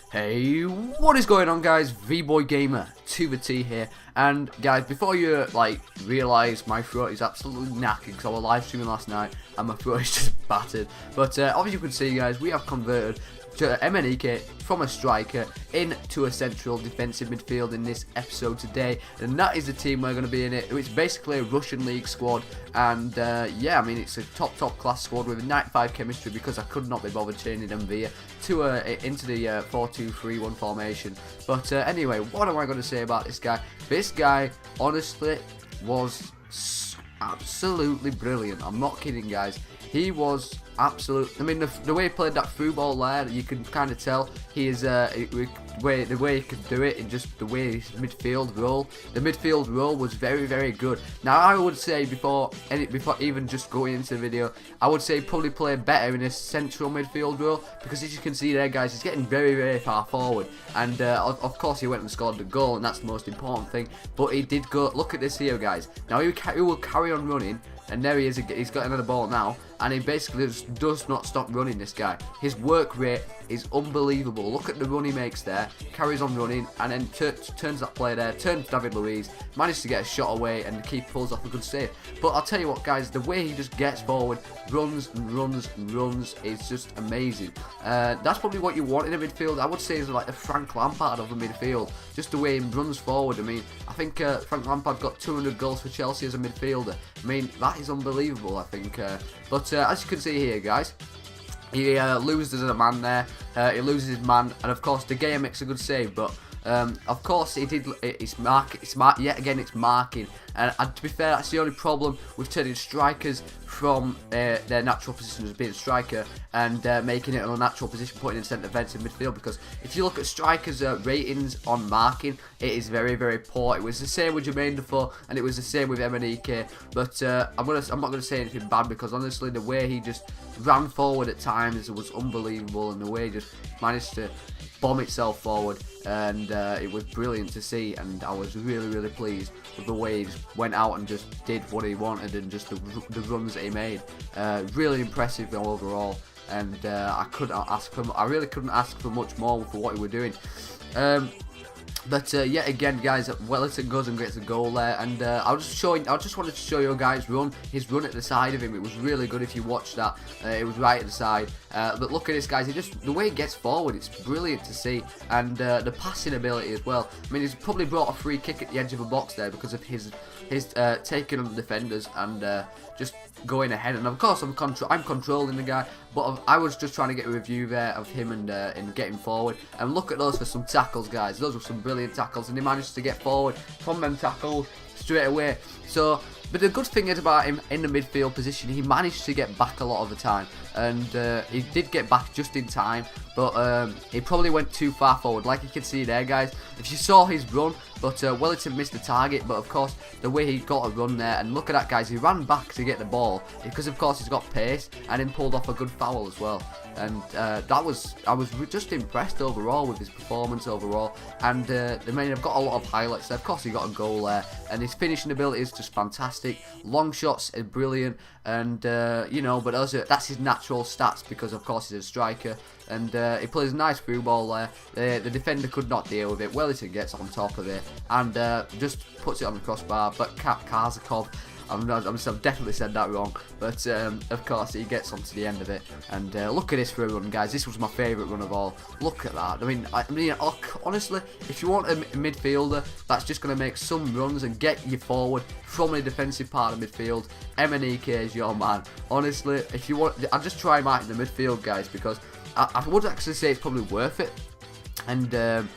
Hey, what is going on, guys? V-Boy Gamer to the T here. And guys, before you realise my throat is absolutely knackered because I was live streaming last night and my throat is just battered. But obviously you can see, guys, we have converted to Emenike from a striker into a central defensive midfield in this episode today, and that is the team we're going to be in it. It's basically a Russian league squad, and yeah, I mean, it's a top class squad with a 95 chemistry because I could not be bothered changing them via to into the 4-2-3-1 formation. But anyway, what am I going to say about this guy? This guy honestly was absolutely brilliant. I'm not kidding, guys. He was absolute. I mean, the way he played that through ball there, you can kind of tell he is the way he could do it, and just the way his midfield role. The midfield role was very good. Now, I would say before even just going into the video, I would say he probably played better in his central midfield role, because as you can see there, guys, he's getting very far forward, and of course he went and scored the goal, and that's the most important thing. But he did go. Look at this here, guys. Now he will carry on running. And there he is, he's got another ball now, and he basically just does not stop running, this guy. His work rate is unbelievable. Look at the run he makes there, carries on running, and then turns that play there, turns David Luiz, managed to get a shot away, and the keeper pulls off a good save. But I'll tell you what, guys, the way he just gets forward, runs and runs, is just amazing. That's probably what you want in a midfield. I would say is like the Frank Lampard of the midfield, just the way he runs forward. I mean, I think Frank Lampard got 200 goals for Chelsea as a midfielder. I mean, that is unbelievable, I think. But as you can see here, guys, he loses a man there. He loses his man, and of course, De Gea makes a good save. But of course, he did. It's yet again. It's marking, and to be fair, that's the only problem with turning strikers from their natural position as being a striker and making it an unnatural position, putting in centre defensive midfield. Because if you look at strikers' ratings on marking, it is very poor. It was the same with Jermaine Defoe, and it was the same with Emenike. But I'm not gonna say anything bad, because honestly, the way he just ran forward at times was unbelievable, and the way he just managed to bomb itself forward, and it was brilliant to see, and I was really pleased with the way he just went out and just did what he wanted, and just the runs that he made. Really impressive overall, and I really couldn't ask for much more for what he was doing. But yet again, guys, Wellington goes and gets a goal there, and I just wanted to show you guys his run at the side of him. It was really good if you watched that. It was right at the side. But look at this, guys. The way he gets forward, it's brilliant to see, and the passing ability as well. I mean, he's probably brought a free kick at the edge of a box there because of his taking on the defenders and just going ahead. And of course, I'm controlling the guy, but I was just trying to get a review there of him and getting forward. And look at those for some tackles, guys. Those were some brilliant tackles, and he managed to get forward from them tackles straight away. So, but the good thing is about him in the midfield position, he managed to get back a lot of the time, and he did get back just in time, but he probably went too far forward, like you can see there, guys. If you saw his run, but Wellington missed the target. But of course, the way he got a run there, and look at that, guys, he ran back to get the ball, because of course he's got pace, and then pulled off a good foul as well. And I was just impressed overall with his performance overall. And I mean, I've got a lot of highlights there. Of course, he got a goal there, and his finishing ability is just fantastic. Long shots are brilliant, and you know, but also that's his natural stats, because of course he's a striker, and he plays a nice through ball there. The defender could not deal with it. Wellington gets on top of it and just puts it on the crossbar. But Kazakov, I've definitely said that wrong, but of course he gets onto the end of it, and look at this for a run, guys. This was my favourite run of all. Look at that. I mean, honestly, if you want a midfielder that's just going to make some runs and get you forward from a defensive part of midfield, Emenike is your man. Honestly, if you want, I'll just try him out in the midfield, guys, because I would actually say it's probably worth it. And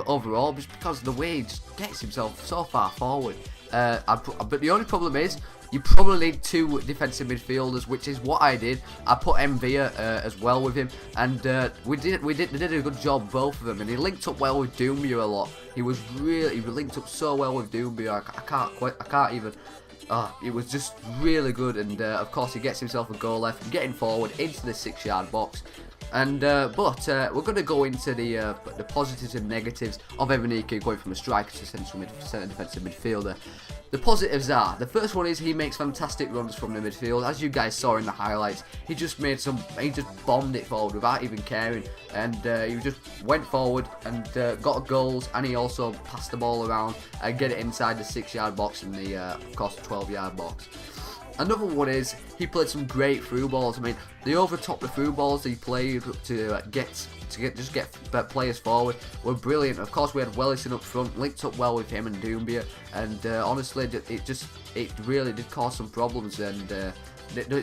overall, just because of the way he just gets himself so far forward. But the only problem is, you probably need two defensive midfielders, which is what I did. I put Mvia as well with him, and they did a good job, both of them. And he linked up well with Doumbia a lot. He linked up so well with Doumbia. I can't even. It was just really good, and of course he gets himself a goal left, getting forward into the 6-yard box, And but we're going to go into the positives and negatives of Emenike going from a striker to centre defensive midfielder. The positives are, the first one is he makes fantastic runs from the midfield. As you guys saw in the highlights, he just bombed it forward without even caring, and he just went forward and got goals, and he also passed the ball around and get it inside the 6-yard box and the of course 12-yard box. Another one is he played some great through balls. I mean, the over top the through balls he played to get players forward were brilliant. Of course, we had Wellington up front, linked up well with him and Doumbia, and honestly, it really did cause some problems. And the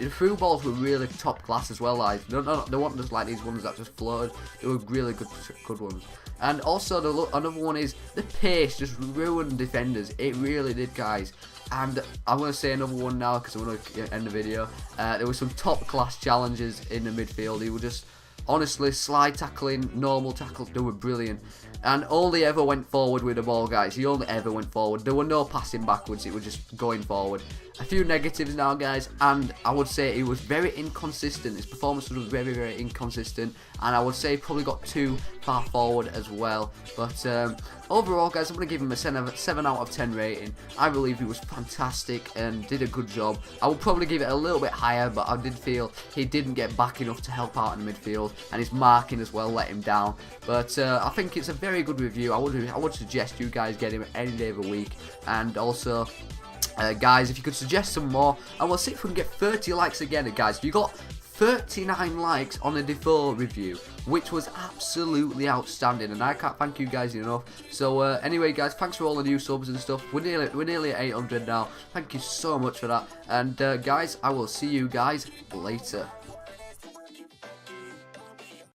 through balls were really top class as well. Like, they weren't just like these ones that just floated. They were really good ones. And also, another one is the pace just ruined defenders. It really did, guys. And I'm going to say another one now because I'm going to end the video. There were some top class challenges in the midfield. He was just, honestly, slide tackling, normal tackles, they were brilliant. And only ever went forward with the ball, guys. He only ever went forward. There were no passing backwards, it was just going forward. A few negatives now, guys, and I would say he was very inconsistent. His performance was very, very inconsistent, and I would say he probably got too far forward as well. But overall, guys, I'm going to give him a 7 out of 10 rating. I believe he was fantastic and did a good job. I would probably give it a little bit higher, but I did feel he didn't get back enough to help out in the midfield, and his marking as well let him down. But I think it's a very good review. I would suggest you guys get him any day of the week, and also guys, if you could suggest some more, and we'll see if we can get 30 likes again, guys. You got 39 likes on a Defoe review, which was absolutely outstanding, and I can't thank you guys enough. So anyway, guys, thanks for all the new subs and stuff. We're nearly at 800 now. Thank you so much for that, and guys, I will see you guys later.